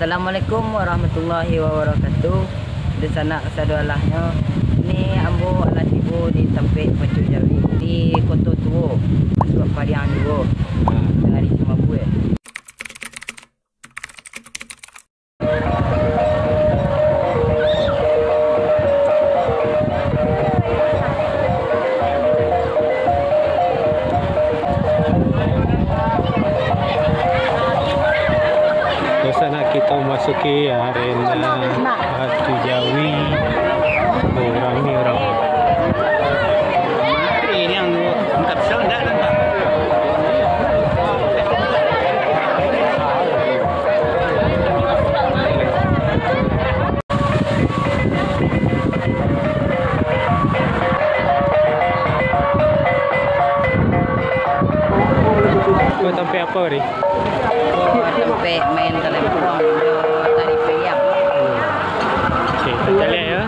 Assalamualaikum warahmatullahi wabarakatuh. Di sana kesadualahnya. Ini ambo alat ibu di tempat Pacu Jawi di Kota Tua, masuk Pariang dua. Dari cuma buat. Sana kita masuki arena Pacu Jawi. Ramai orang. Ini yang angkat sound dah nampak. Kau sampai apa hari? Sampai main telepon tadi payah. Okey, kita lihat ya.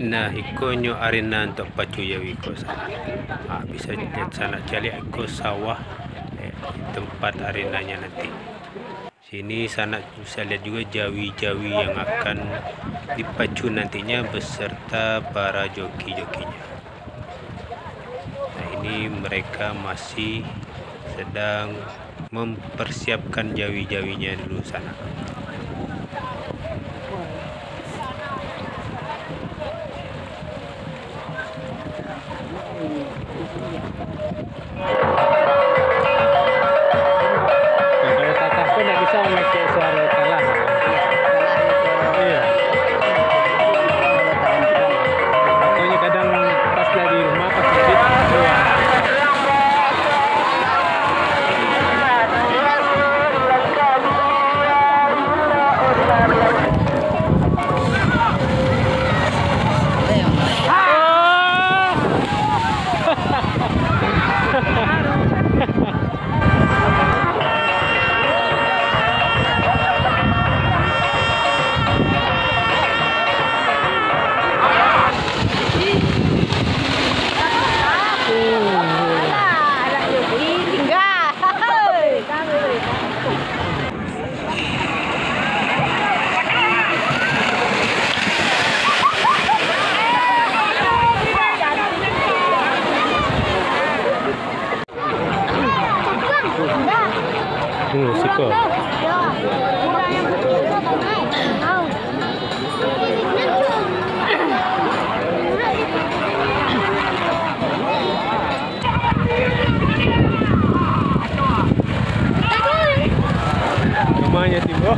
Nah, ikonyo arena untuk Pacu Jawi ko sana. Bisa lihat sana cari ikut sawah tempat arenanya nanti. Sini sana bisa lihat juga jawi-jawi yang akan dipacu nantinya beserta para joki-jokinya. Nah, ini mereka masih sedang mempersiapkan jawi-jawinya dulu sana. Kalau tatah pun tak bisa memakai suara kalah. Iya. Pokoknya kadang pas dari rumah pas di keluar. Siko. Namanya Timbo.